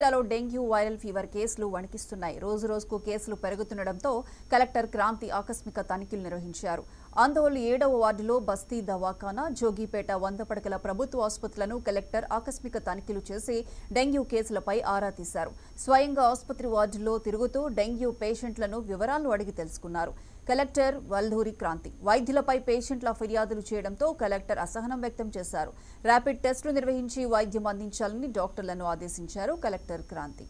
జిల్లాలో dengue viral fever కేసులు వణికిస్తున్నాయి. రోజు రోజుకు కేసులు పెరుగుతుండటంతో కలెక్టర్ క్రాంతి ఆకస్మిక తనిఖీలు నిర్వహించారు. ఆందోళన 7వ వార్డులో బస్తీ దవాఖానా, జోగిపేట 100 పడకల ప్రభుత్వ ఆసుపత్రులను కలెక్టర్ ఆకస్మిక తనిఖీలు చేసి డెంగ్యూ కేసులపై ఆరా తీశారు. స్వయంగా ఆసుపత్రి వార్డుల్లో తిరుగుతూ డెంగ్యూ పేషెంట్లను వివరాలు అడిగి తెలుసుకున్నారు. కలెక్టర్ వల్ధూరి క్రాంతి వైద్యులపై పేషెంట్ల ఫిర్యాదులు చేయడంతో కలెక్టర్ అసహనం వ్యక్తం చేశారు. ర్యాపిడ్ టెస్టులు నిర్వహించి వైద్యం అందించాలని డాక్టర్లను ఆదేశించారు కలెక్టర్ క్రాంతి.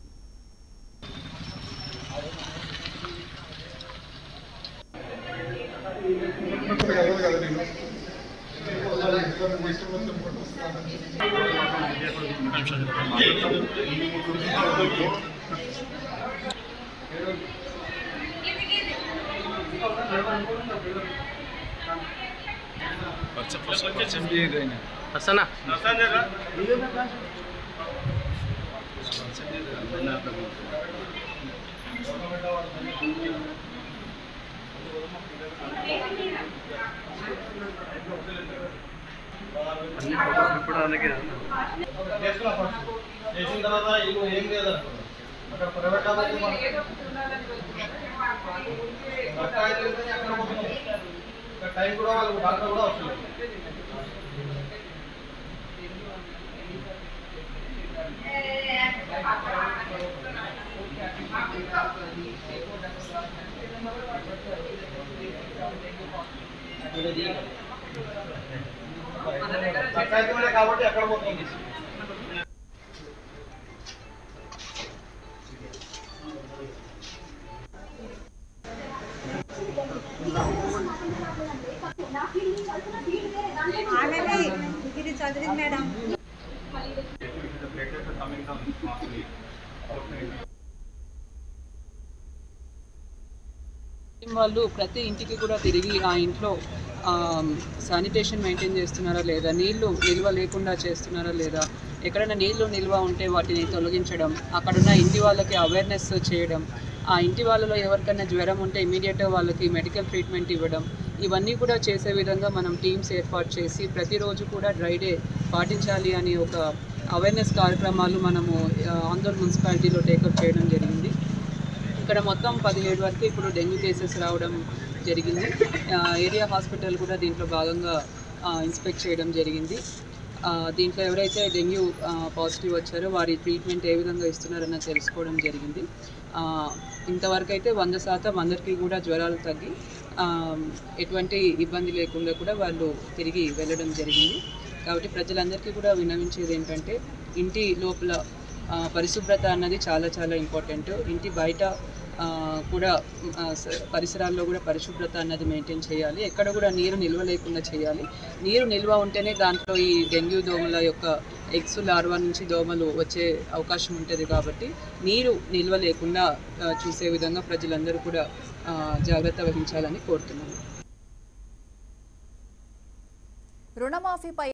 వాళ్ళు ప్రతి ఇంటికి కూడా తిరిగి ఆ ఇంట్లో శానిటేషన్ మెయింటైన్ చేస్తున్నారా లేదా, నీళ్లు నిల్వ లేకుండా చేస్తున్నారా లేదా, ఎక్కడైనా నీళ్లు నిల్వ ఉంటే వాటిని తొలగించడం, అక్కడున్న ఇంటి వాళ్ళకి అవేర్నెస్ చేయడం, ఆ ఇంటి వాళ్ళలో ఎవరికైనా జ్వరం ఉంటే ఇమీడియట్గా వాళ్ళకి మెడికల్ ట్రీట్మెంట్ ఇవ్వడం, ఇవన్నీ కూడా చేసే విధంగా మనం టీమ్స్ ఏర్పాటు చేసి ప్రతిరోజు కూడా డ్రై డే పాటించాలి అని ఒక అవేర్నెస్ కార్యక్రమాలు మనము ఆందోళన మున్సిపాలిటీలో టేకప్ చేయడం జరిగింది. ఇక్కడ మొత్తం 17 వరకు ఇప్పుడు డెంగ్యూ కేసెస్ రావడం జరిగింది. ఏరియా హాస్పిటల్ కూడా దీంట్లో భాగంగా ఇన్స్పెక్ట్ చేయడం జరిగింది. దీంట్లో ఎవరైతే డెంగ్యూ పాజిటివ్ వచ్చారో వారి ట్రీట్మెంట్ ఏ విధంగా ఇస్తున్నారన్న తెలుసుకోవడం జరిగింది. ఇంతవరకు అయితే 100% అందరికీ కూడా జ్వరాలు తగ్గి ఎటువంటి ఇబ్బంది లేకుండా కూడా వాళ్ళు తిరిగి వెళ్ళడం జరిగింది. కాబట్టి ప్రజలందరికీ కూడా విన్నవించేది ఏంటంటే ఇంటి లోపల పరిశుభ్రత అన్నది చాలా చాలా ఇంపార్టెంట్. ఇంటి బయట కూడా పరిసరాల్లో కూడా పరిశుభ్రత అన్నది మెయింటైన్ చేయాలి. ఎక్కడ కూడా నీరు నిల్వ లేకుండా చేయాలి. నీరు నిల్వ ఉంటేనే దాంట్లో ఈ డెంగ్యూ దోమల యొక్క ఎగ్స్ లార్వా నుంచి దోమలు వచ్చే అవకాశం ఉంటుంది. కాబట్టి నీరు నిల్వ లేకుండా చూసే విధంగా ప్రజలందరూ కూడా జాగ్రత్త వహించాలని కోరుతున్నాను. రుణమాఫీపై